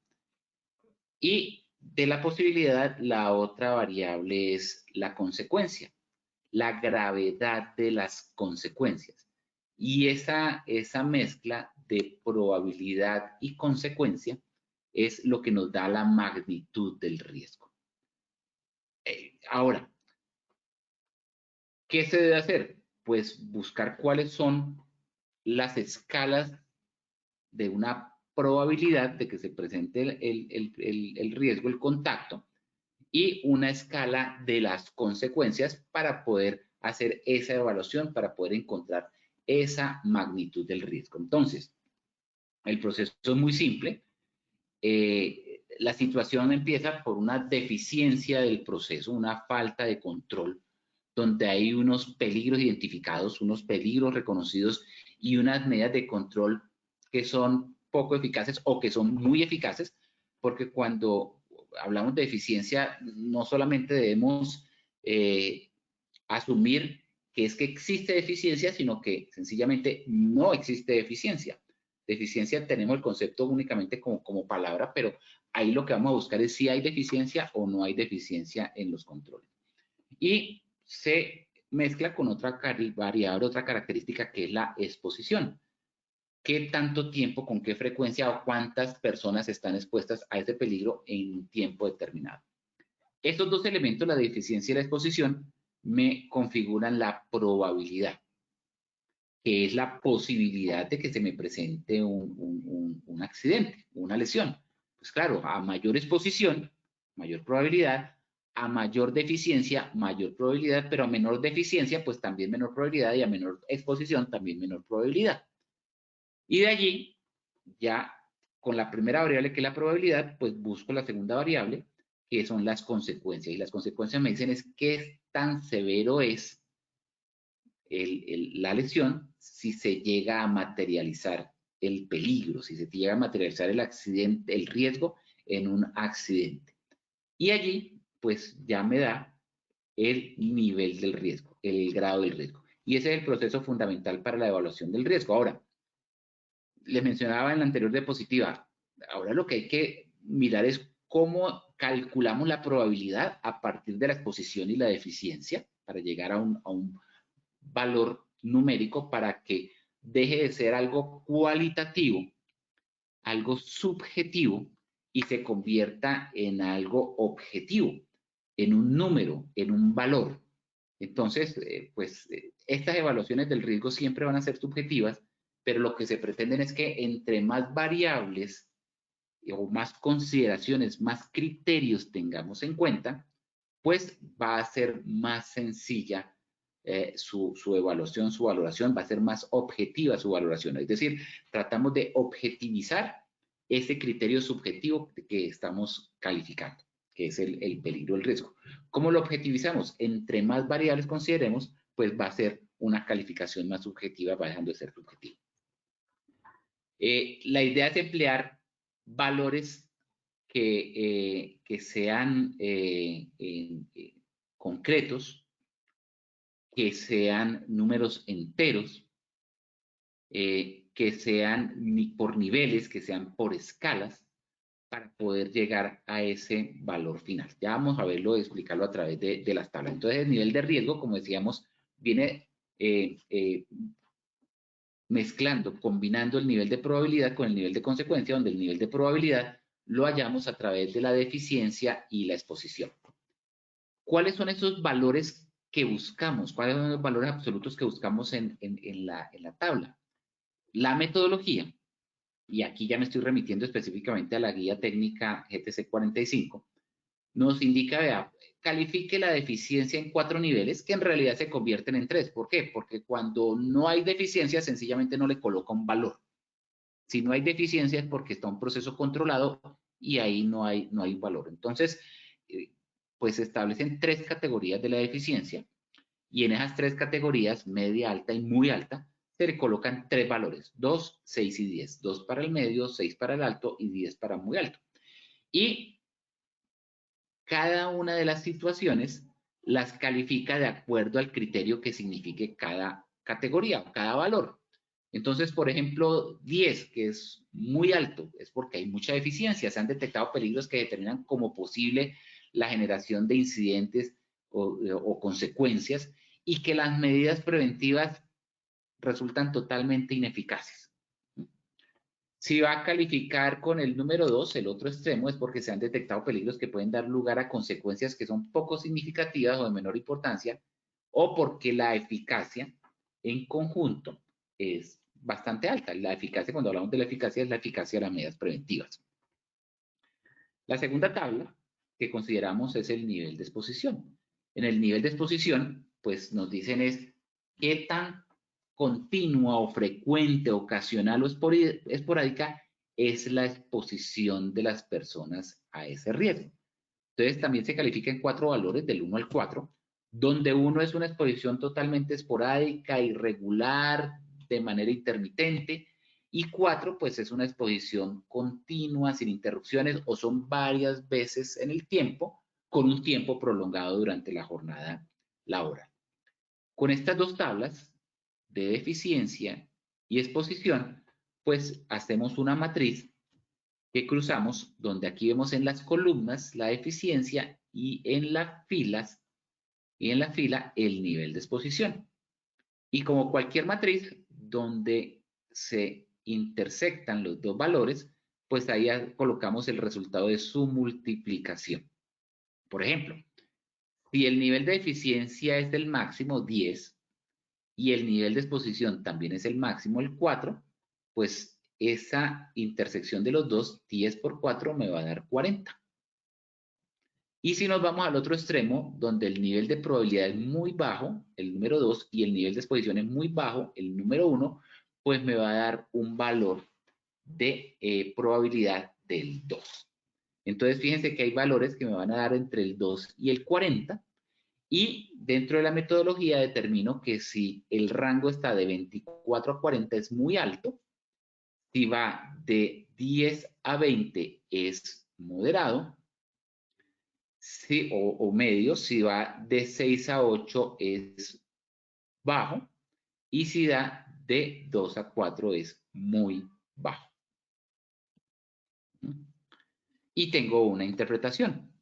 Y de la posibilidad, la otra variable es la consecuencia, la gravedad de las consecuencias. Y esa mezcla de probabilidad y consecuencia es lo que nos da la magnitud del riesgo. Ahora, ¿qué se debe hacer? Pues buscar cuáles son las escalas de una probabilidad de que se presente el riesgo, el contacto, y una escala de las consecuencias para poder hacer esa evaluación, para poder encontrar esa magnitud del riesgo. Entonces, el proceso es muy simple. La situación empieza por una deficiencia del proceso, una falta de control, donde hay unos peligros identificados, unos peligros reconocidos y unas medidas de control que son poco eficaces o que son muy eficaces, porque cuando hablamos de eficiencia no solamente debemos asumir que es que existe deficiencia, sino que sencillamente no existe deficiencia. Deficiencia tenemos el concepto únicamente como palabra, pero ahí lo que vamos a buscar es si hay deficiencia o no hay deficiencia en los controles. Y se mezcla con otra variable, otra característica, que es la exposición. ¿Qué tanto tiempo, con qué frecuencia o cuántas personas están expuestas a ese peligro en un tiempo determinado? Estos dos elementos, la deficiencia y la exposición, me configuran la probabilidad, que es la posibilidad de que se me presente un accidente, una lesión. Pues claro, a mayor exposición, mayor probabilidad; a mayor deficiencia, mayor probabilidad; pero a menor deficiencia, pues también menor probabilidad; y a menor exposición, también menor probabilidad. Y de allí, ya con la primera variable, que es la probabilidad, pues busco la segunda variable, que son las consecuencias. Y las consecuencias me dicen es qué tan severo es la lesión si se llega a materializar el peligro, si se llega a materializar el accidente, el riesgo en un accidente. Y allí, pues ya me da el nivel del riesgo, el grado del riesgo. Y ese es el proceso fundamental para la evaluación del riesgo. Ahora, les mencionaba en la anterior diapositiva, ahora lo que hay que mirar es cómo calculamos la probabilidad a partir de la exposición y la deficiencia para llegar a un valor numérico, para que deje de ser algo cualitativo, algo subjetivo, y se convierta en algo objetivo, en un número, en un valor. Entonces, estas evaluaciones del riesgo siempre van a ser subjetivas, pero lo que se pretenden es que entre más variables o más consideraciones, más criterios tengamos en cuenta, pues va a ser más sencilla su evaluación, su valoración, va a ser más objetiva su valoración. Es decir, tratamos de objetivizar ese criterio subjetivo que estamos calificando, que es el peligro, el riesgo. ¿Cómo lo objetivizamos? Entre más variables consideremos, pues va a ser una calificación más subjetiva, va dejando de ser subjetiva. La idea es emplear valores que sean concretos, que sean números enteros, que sean por niveles, que sean por escalas, para poder llegar a ese valor final. Ya vamos a verlo, explicarlo a través de las tablas. Entonces, el nivel de riesgo, como decíamos, viene mezclando, combinando el nivel de probabilidad con el nivel de consecuencia, donde el nivel de probabilidad lo hallamos a través de la deficiencia y la exposición. ¿Cuáles son esos valores que buscamos? ¿Cuáles son los valores absolutos que buscamos en la tabla? La metodología, y aquí ya me estoy remitiendo específicamente a la guía técnica GTC 45, nos indica, vea, califique la deficiencia en 4 niveles, que en realidad se convierten en 3. ¿Por qué? Porque cuando no hay deficiencia, sencillamente no le coloca un valor. Si no hay deficiencia es porque está un proceso controlado y ahí no hay valor. Entonces, pues se establecen 3 categorías de la deficiencia, y en esas 3 categorías, media, alta y muy alta, se le colocan 3 valores: 2, 6 y 10. 2 para el medio, 6 para el alto y 10 para muy alto. Y cada una de las situaciones las califica de acuerdo al criterio que signifique cada categoría o cada valor. Entonces, por ejemplo, 10, que es muy alto, es porque hay mucha deficiencia. Se han detectado peligros que determinan como posible la generación de incidentes o consecuencias, y que las medidas preventivas resultan totalmente ineficaces. Si va a calificar con el número 2, el otro extremo, es porque se han detectado peligros que pueden dar lugar a consecuencias que son poco significativas o de menor importancia, o porque la eficacia en conjunto es bastante alta. La eficacia, cuando hablamos de la eficacia, es la eficacia de las medidas preventivas. La segunda tabla que consideramos es el nivel de exposición. En el nivel de exposición, pues nos dicen es qué tan continua o frecuente, ocasional o esporádica es la exposición de las personas a ese riesgo. Entonces también se califica en 4 valores, del 1 al 4, donde 1 es una exposición totalmente esporádica, irregular, de manera intermitente, y 4 pues es una exposición continua, sin interrupciones, o son varias veces en el tiempo, con un tiempo prolongado durante la jornada laboral. Con estas 2 tablas de deficiencia y exposición, pues hacemos una matriz que cruzamos, donde aquí vemos en las columnas la deficiencia y en las filas el nivel de exposición. Y como cualquier matriz donde se intersectan los 2 valores, pues ahí colocamos el resultado de su multiplicación. Por ejemplo, si el nivel de eficiencia es del máximo 10 y el nivel de exposición también es el máximo el 4, pues esa intersección de los dos, 10 por 4, me va a dar 40. Y si nos vamos al otro extremo, donde el nivel de probabilidad es muy bajo, el número 2, y el nivel de exposición es muy bajo, el número 1, pues me va a dar un valor de probabilidad del 2. Entonces, fíjense que hay valores que me van a dar entre el 2 y el 40, y dentro de la metodología determino que si el rango está de 24 a 40 es muy alto, si va de 10 a 20 es moderado, sí, o medio, si va de 6 a 8 es bajo, y si da de 2 a 4 es muy bajo. Y tengo una interpretación.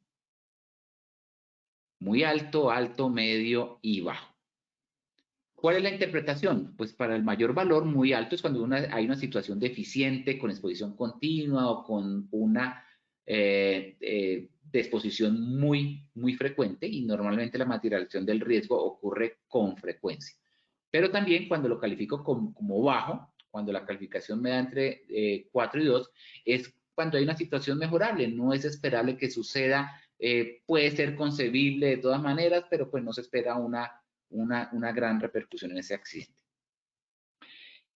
Muy alto, alto, medio y bajo. ¿Cuál es la interpretación? Pues para el mayor valor, muy alto, es cuando hay una situación deficiente con exposición continua o con una de exposición muy frecuente, y normalmente la materialización del riesgo ocurre con frecuencia. Pero también cuando lo califico como bajo, cuando la calificación me da entre 4 y 2, es cuando hay una situación mejorable. No es esperable que suceda, puede ser concebible de todas maneras, pero pues no se espera una gran repercusión en ese accidente.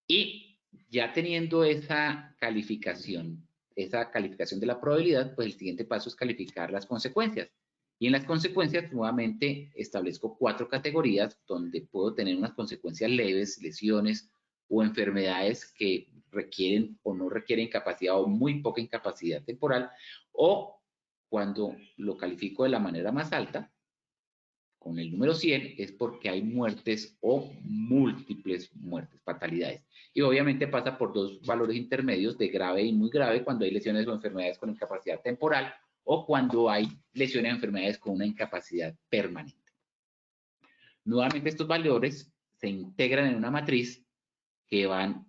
Y ya teniendo esa calificación de la probabilidad, pues el siguiente paso es calificar las consecuencias. Y en las consecuencias, nuevamente, establezco 4 categorías donde puedo tener unas consecuencias leves, lesiones o enfermedades que requieren o no requieren incapacidad o muy poca incapacidad temporal, o cuando lo califico de la manera más alta, con el número 100, es porque hay muertes o múltiples muertes, fatalidades. Y obviamente pasa por 2 valores intermedios de grave y muy grave, cuando hay lesiones o enfermedades con incapacidad temporal o cuando hay lesiones o enfermedades con una incapacidad permanente. Nuevamente estos valores se integran en una matriz que van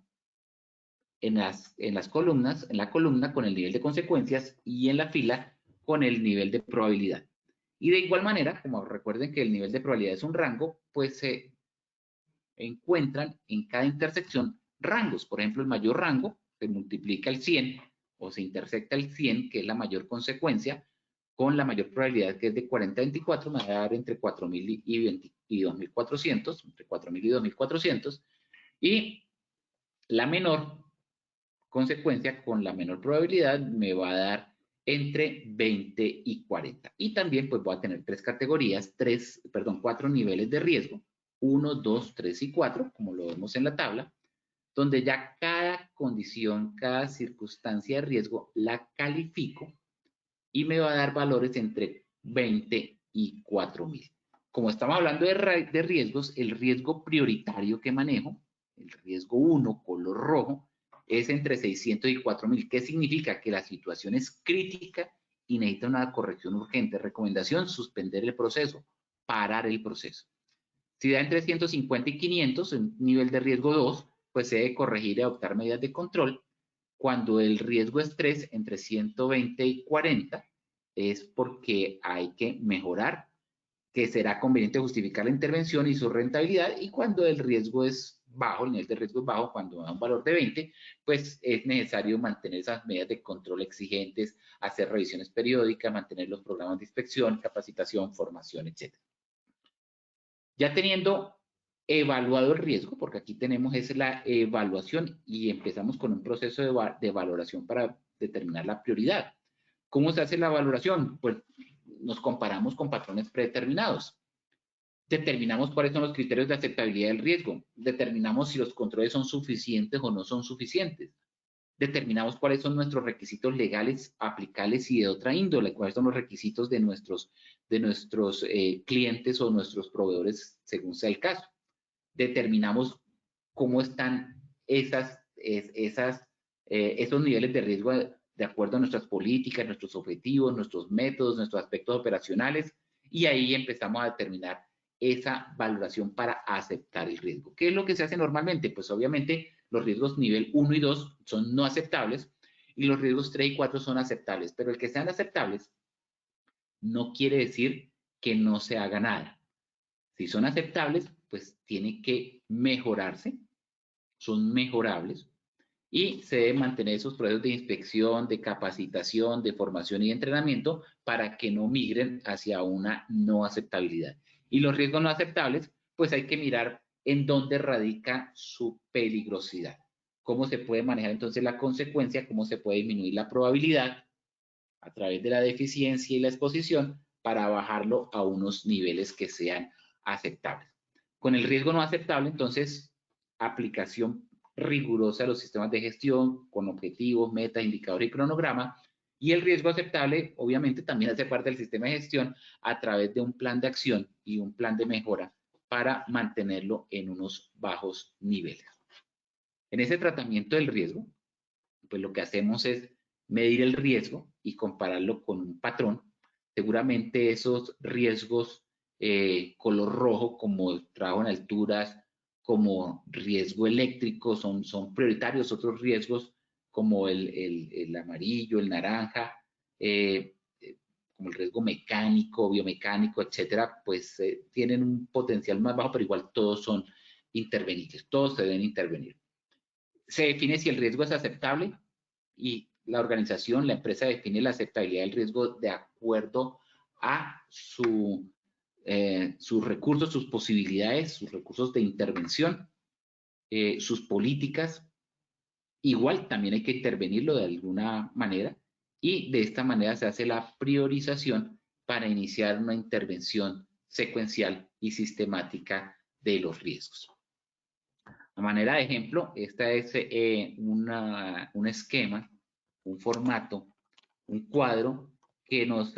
en las columnas, en la columna con el nivel de consecuencias y en la fila con el nivel de probabilidad. Y de igual manera, como recuerden que el nivel de probabilidad es un rango, pues se encuentran en cada intersección rangos. Por ejemplo, el mayor rango se multiplica el 100 o se intersecta el 100, que es la mayor consecuencia, con la mayor probabilidad, que es de 40 a 24, me va a dar entre 4.000 y 2.400, entre 4.000 y 2.400, y la menor consecuencia con la menor probabilidad me va a dar entre 20 y 40. Y también pues voy a tener 3 categorías, 4 niveles de riesgo, 1, 2, 3 y 4, como lo vemos en la tabla, donde ya cada condición, cada circunstancia de riesgo la califico y me va a dar valores entre 20 y 4.000. Como estamos hablando de riesgos, el riesgo prioritario que manejo, el riesgo 1, color rojo, es entre 600 y 4.000. ¿Qué significa? Que la situación es crítica y necesita una corrección urgente. Recomendación: suspender el proceso, parar el proceso. Si da entre 150 y 500, en nivel de riesgo 2, pues se debe corregir y adoptar medidas de control. Cuando el riesgo es 3, entre 120 y 40, es porque hay que mejorar, que será conveniente justificar la intervención y su rentabilidad. Y cuando el riesgo es bajo, el nivel de riesgo es bajo, cuando da un valor de 20, pues es necesario mantener esas medidas de control exigentes, hacer revisiones periódicas, mantener los programas de inspección, capacitación, formación, etc. Ya teniendo evaluado el riesgo, porque aquí tenemos es la evaluación y empezamos con un proceso de valoración para determinar la prioridad. ¿Cómo se hace la valoración? Pues nos comparamos con patrones predeterminados. Determinamos cuáles son los criterios de aceptabilidad del riesgo. Determinamos si los controles son suficientes o no son suficientes. Determinamos cuáles son nuestros requisitos legales aplicables y de otra índole, cuáles son los requisitos de nuestros clientes o nuestros proveedores, según sea el caso. Determinamos cómo están esos niveles de riesgo de acuerdo a nuestras políticas, nuestros objetivos, nuestros métodos, nuestros aspectos operacionales, y ahí empezamos a determinar esa valoración para aceptar el riesgo. ¿Qué es lo que se hace normalmente? Pues obviamente los riesgos nivel 1 y 2 son no aceptables y los riesgos 3 y 4 son aceptables, pero el que sean aceptables no quiere decir que no se haga nada. Si son aceptables, pues tienen que mejorarse, son mejorables, y se deben mantener esos procesos de inspección, de capacitación, de formación y de entrenamiento para que no migren hacia una no aceptabilidad. Y los riesgos no aceptables, pues hay que mirar en dónde radica su peligrosidad. Cómo se puede manejar entonces la consecuencia, cómo se puede disminuir la probabilidad a través de la deficiencia y la exposición para bajarlo a unos niveles que sean aceptables. Con el riesgo no aceptable, entonces, aplicación rigurosa de los sistemas de gestión con objetivos, metas, indicadores y cronograma. Y el riesgo aceptable, obviamente, también hace parte del sistema de gestión a través de un plan de acción y un plan de mejora para mantenerlo en unos bajos niveles. En ese tratamiento del riesgo, pues lo que hacemos es medir el riesgo y compararlo con un patrón. Seguramente esos riesgos color rojo, como trabajo en alturas, como riesgo eléctrico, son prioritarios. Otros riesgos como el amarillo, el naranja, como el riesgo mecánico, biomecánico, etcétera, pues tienen un potencial más bajo, pero igual todos son intervenibles, todos se deben intervenir. Se define si el riesgo es aceptable y la organización, la empresa define la aceptabilidad del riesgo de acuerdo a sus recursos, sus posibilidades, sus recursos de intervención, sus políticas. Igual también hay que intervenirlo de alguna manera y de esta manera se hace la priorización para iniciar una intervención secuencial y sistemática de los riesgos. A manera de ejemplo, esta es un esquema, un formato, un cuadro que nos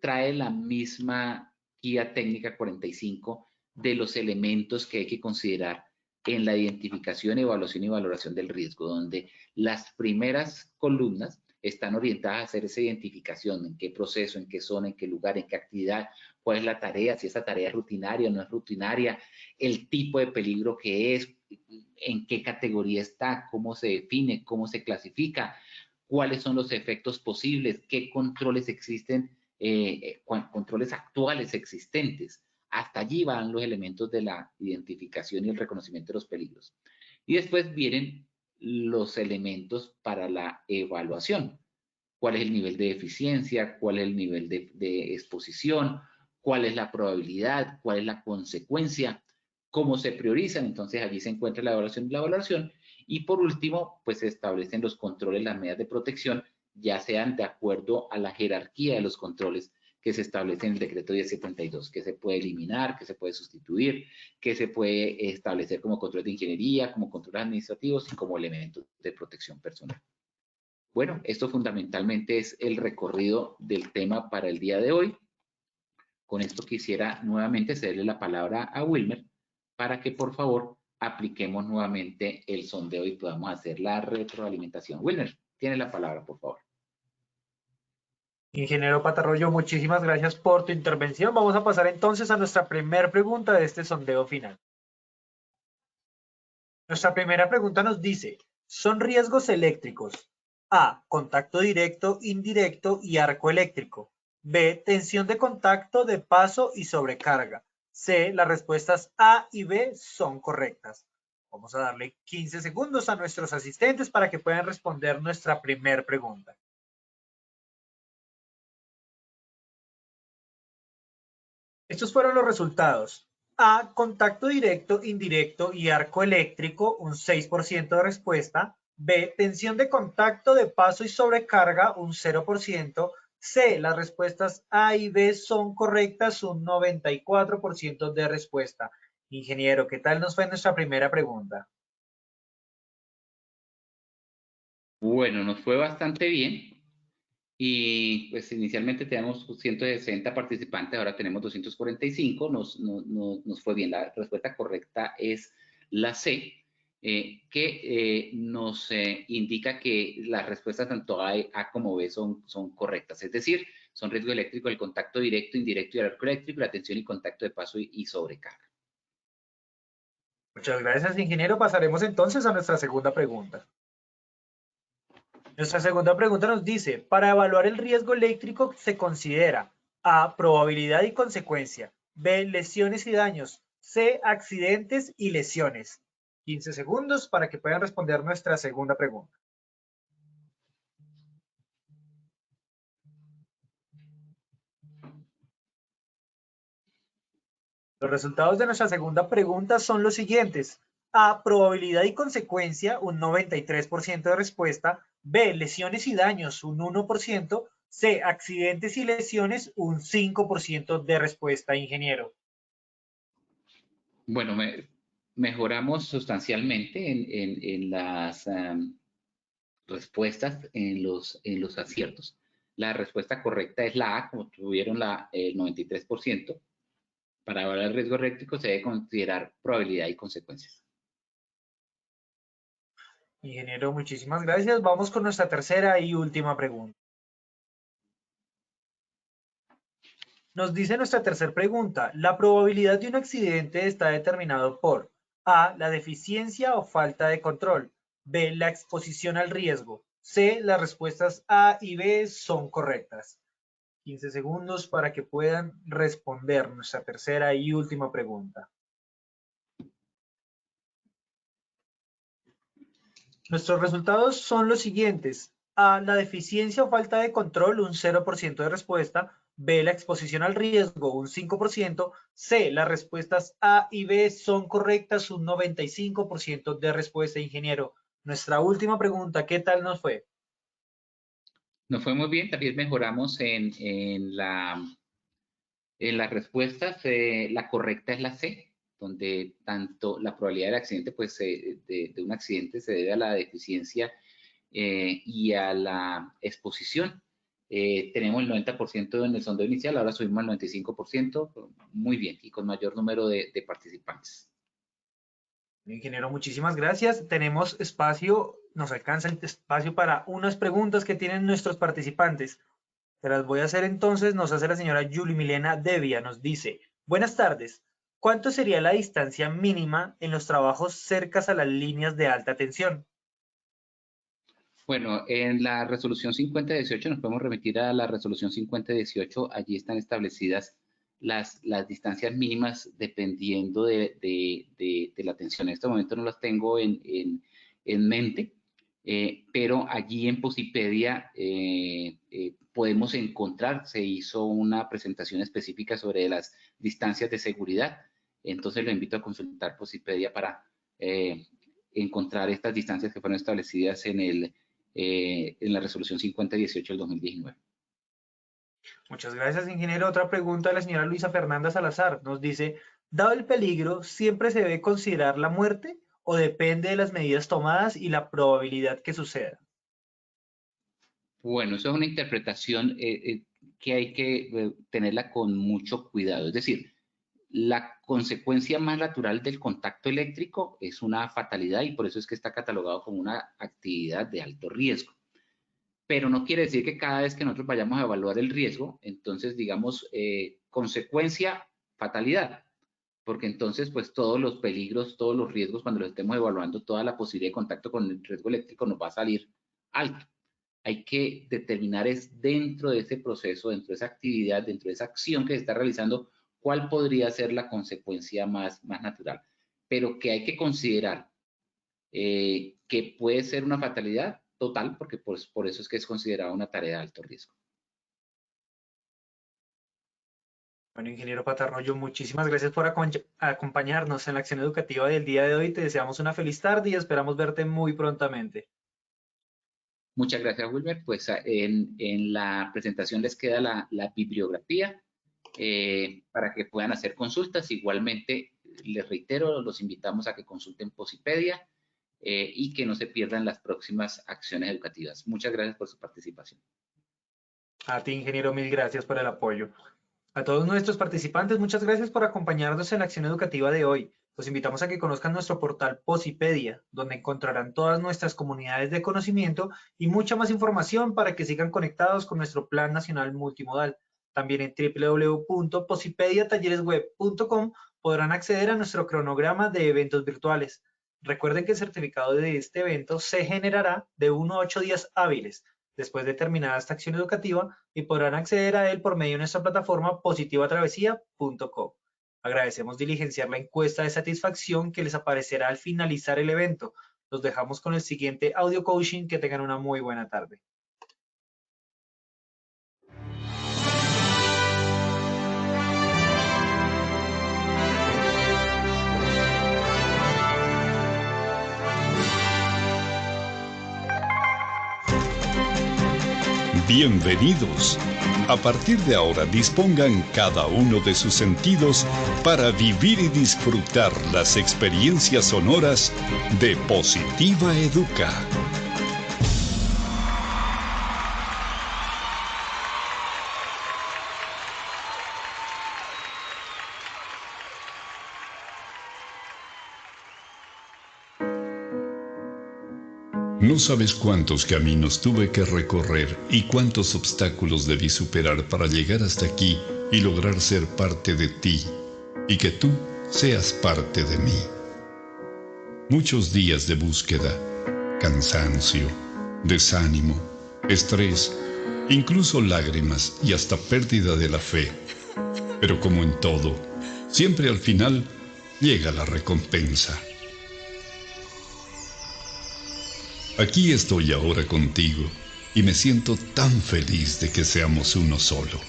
trae la misma guía técnica 45 de los elementos que hay que considerar en la identificación, evaluación y valoración del riesgo, donde las primeras columnas están orientadas a hacer esa identificación, en qué proceso, en qué zona, en qué lugar, en qué actividad, cuál es la tarea, si esa tarea es rutinaria o no es rutinaria, el tipo de peligro que es, en qué categoría está, cómo se define, cómo se clasifica, cuáles son los efectos posibles, qué controles existen, controles actuales existentes. Hasta allí van los elementos de la identificación y el reconocimiento de los peligros. Y después vienen los elementos para la evaluación. ¿Cuál es el nivel de eficiencia? ¿Cuál es el nivel de exposición? ¿Cuál es la probabilidad? ¿Cuál es la consecuencia? ¿Cómo se priorizan? Entonces allí se encuentra la evaluación y la valoración. Y por último, pues se establecen los controles, las medidas de protección, ya sean de acuerdo a la jerarquía de los controles que se establece en el decreto 1072, que se puede eliminar, que se puede sustituir, que se puede establecer como control de ingeniería, como controles administrativos y como elementos de protección personal. Bueno, esto fundamentalmente es el recorrido del tema para el día de hoy. Con esto quisiera nuevamente cederle la palabra a Wilmer para que por favor apliquemos nuevamente el sondeo y podamos hacer la retroalimentación. Wilmer, tiene la palabra, por favor. Ingeniero Patarroyo, muchísimas gracias por tu intervención. Vamos a pasar entonces a nuestra primera pregunta de este sondeo final. Nuestra primera pregunta nos dice, ¿son riesgos eléctricos? A, contacto directo, indirecto y arco eléctrico. B, tensión de contacto, de paso y sobrecarga. C, las respuestas A y B son correctas. Vamos a darle 15 segundos a nuestros asistentes para que puedan responder nuestra primera pregunta. Estos fueron los resultados. A, contacto directo, indirecto y arco eléctrico, un 6% de respuesta. B, tensión de contacto, de paso y sobrecarga, un 0%. C, las respuestas A y B son correctas, un 94% de respuesta. Ingeniero, ¿qué tal nos fue nuestra primera pregunta? Bueno, nos fue bastante bien. Y pues inicialmente teníamos 160 participantes, ahora tenemos 245, nos fue bien. La respuesta correcta es la C, que nos indica que las respuestas tanto A como B son correctas, es decir, son riesgo eléctrico, el contacto directo, indirecto y el arco eléctrico, la tensión y contacto de paso y sobrecarga. Muchas gracias, ingeniero. Pasaremos entonces a nuestra segunda pregunta. Nuestra segunda pregunta nos dice, para evaluar el riesgo eléctrico se considera A, probabilidad y consecuencia. B, lesiones y daños. C, accidentes y lesiones. 15 segundos para que puedan responder nuestra segunda pregunta. Los resultados de nuestra segunda pregunta son los siguientes. A, probabilidad y consecuencia, un 93% de respuesta. B, lesiones y daños, un 1%. C, accidentes y lesiones, un 5% de respuesta, ingeniero. Bueno, mejoramos sustancialmente en las respuestas, en los aciertos. La respuesta correcta es la A, como tuvieron el 93%. Para evaluar el riesgo eléctrico se debe considerar probabilidad y consecuencias. Ingeniero, muchísimas gracias. Vamos con nuestra tercera y última pregunta. Nos dice nuestra tercera pregunta, la probabilidad de un accidente está determinado por A, la deficiencia o falta de control, B, la exposición al riesgo, C, las respuestas A y B son correctas. 15 segundos para que puedan responder nuestra tercera y última pregunta. Nuestros resultados son los siguientes. A, la deficiencia o falta de control, un 0% de respuesta. B, la exposición al riesgo, un 5%. C, las respuestas A y B son correctas, un 95% de respuesta, ingeniero. Nuestra última pregunta, ¿qué tal nos fue? Nos fue muy bien, también mejoramos en las respuestas. La correcta es la C, donde tanto la probabilidad del accidente, pues de un accidente se debe a la deficiencia y a la exposición. Tenemos el 90% en el sondeo inicial, ahora subimos al 95%, muy bien, y con mayor número de participantes. Ingeniero, muchísimas gracias. Tenemos espacio, nos alcanza el espacio para unas preguntas que tienen nuestros participantes. Se las voy a hacer entonces, nos hace la señora Yuli Milena Devia, nos dice, buenas tardes, ¿cuánto sería la distancia mínima en los trabajos cercas a las líneas de alta tensión? Bueno, en la resolución 5018 nos podemos remitir a la resolución 5018. Allí están establecidas las distancias mínimas dependiendo de la tensión. En este momento no las tengo en mente, pero allí en Posipedia podemos encontrar, se hizo una presentación específica sobre las distancias de seguridad. Entonces lo invito a consultar Posipedia para encontrar estas distancias que fueron establecidas en la resolución 5018 del 2019. Muchas gracias, ingeniero. Otra pregunta de la señora Luisa Fernanda Salazar. Nos dice, dado el peligro, ¿siempre se debe considerar la muerte o depende de las medidas tomadas y la probabilidad que suceda? Bueno, eso es una interpretación que hay que tenerla con mucho cuidado. Es decir, la consecuencia más natural del contacto eléctrico es una fatalidad y por eso es que está catalogado como una actividad de alto riesgo. Pero no quiere decir que cada vez que nosotros vayamos a evaluar el riesgo, entonces digamos consecuencia, fatalidad, porque entonces pues todos los peligros, todos los riesgos, cuando los estemos evaluando, toda la posibilidad de contacto con el riesgo eléctrico nos va a salir alto. Hay que determinar es dentro de ese proceso, dentro de esa actividad, dentro de esa acción que se está realizando, cuál podría ser la consecuencia más natural. Pero que hay que considerar que puede ser una fatalidad total, porque pues, por eso es que es considerada una tarea de alto riesgo. Bueno, ingeniero Patarroyo, muchísimas gracias por acompañarnos en la acción educativa del día de hoy. Te deseamos una feliz tarde y esperamos verte muy prontamente. Muchas gracias, Wilmer. Pues en la presentación les queda la bibliografía para que puedan hacer consultas. Igualmente, les reitero, los invitamos a que consulten Posipedia y que no se pierdan las próximas acciones educativas. Muchas gracias por su participación. A ti, ingeniero, mil gracias por el apoyo. A todos nuestros participantes, muchas gracias por acompañarnos en la acción educativa de hoy. Los invitamos a que conozcan nuestro portal Posipedia, donde encontrarán todas nuestras comunidades de conocimiento y mucha más información para que sigan conectados con nuestro Plan Nacional Multimodal. También en www.posipediatalleresweb.com podrán acceder a nuestro cronograma de eventos virtuales. Recuerden que el certificado de este evento se generará de 1 a 8 días hábiles después de terminada esta acción educativa y podrán acceder a él por medio de nuestra plataforma positivatravesía.com. Agradecemos diligenciar la encuesta de satisfacción que les aparecerá al finalizar el evento. Los dejamos con el siguiente audio coaching. Que tengan una muy buena tarde. Bienvenidos. A partir de ahora dispongan cada uno de sus sentidos para vivir y disfrutar las experiencias sonoras de Positiva Educa. No sabes cuántos caminos tuve que recorrer y cuántos obstáculos debí superar para llegar hasta aquí y lograr ser parte de ti y que tú seas parte de mí. Muchos días de búsqueda, cansancio, desánimo, estrés, incluso lágrimas y hasta pérdida de la fe. Pero como en todo, siempre al final llega la recompensa. Aquí estoy ahora contigo y me siento tan feliz de que seamos uno solo.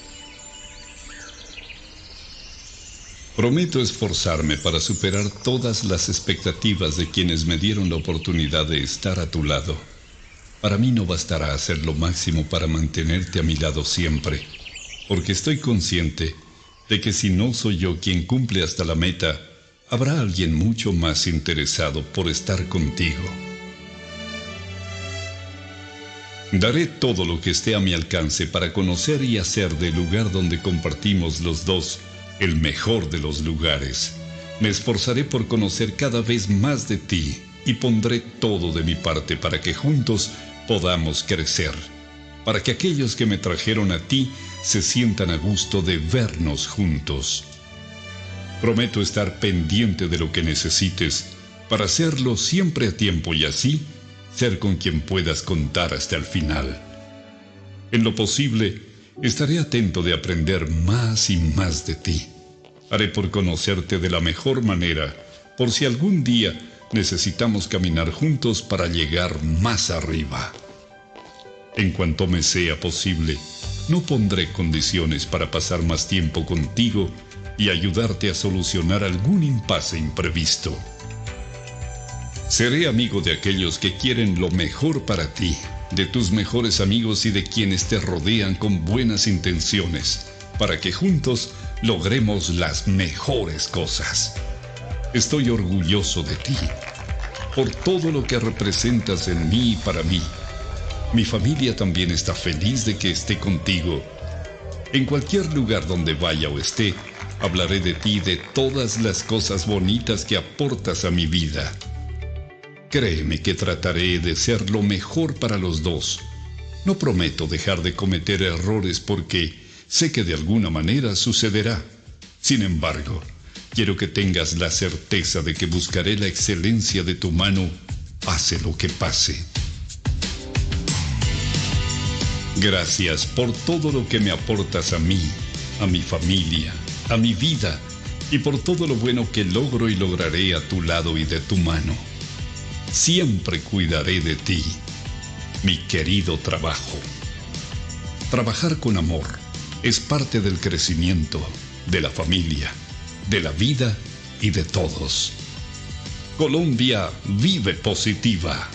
Prometo esforzarme para superar todas las expectativas de quienes me dieron la oportunidad de estar a tu lado. Para mí no bastará hacer lo máximo para mantenerte a mi lado siempre, porque estoy consciente de que si no soy yo quien cumple hasta la meta, habrá alguien mucho más interesado por estar contigo. Daré todo lo que esté a mi alcance para conocer y hacer del lugar donde compartimos los dos el mejor de los lugares. Me esforzaré por conocer cada vez más de ti y pondré todo de mi parte para que juntos podamos crecer, para que aquellos que me trajeron a ti se sientan a gusto de vernos juntos. Prometo estar pendiente de lo que necesites para hacerlo siempre a tiempo y así ser con quien puedas contar hasta el final. En lo posible, estaré atento de aprender más y más de ti. Haré por conocerte de la mejor manera, por si algún día necesitamos caminar juntos para llegar más arriba. En cuanto me sea posible, no pondré condiciones para pasar más tiempo contigo y ayudarte a solucionar algún impasse imprevisto. Seré amigo de aquellos que quieren lo mejor para ti, de tus mejores amigos y de quienes te rodean con buenas intenciones, para que juntos logremos las mejores cosas. Estoy orgulloso de ti, por todo lo que representas en mí y para mí. Mi familia también está feliz de que esté contigo. En cualquier lugar donde vaya o esté, hablaré de ti y de todas las cosas bonitas que aportas a mi vida. Créeme que trataré de ser lo mejor para los dos. No prometo dejar de cometer errores porque sé que de alguna manera sucederá. Sin embargo, quiero que tengas la certeza de que buscaré la excelencia de tu mano, pase lo que pase. Gracias por todo lo que me aportas a mí, a mi familia, a mi vida y por todo lo bueno que logro y lograré a tu lado y de tu mano. Siempre cuidaré de ti, mi querido trabajo. Trabajar con amor es parte del crecimiento, de la familia, de la vida y de todos. Colombia vive positiva.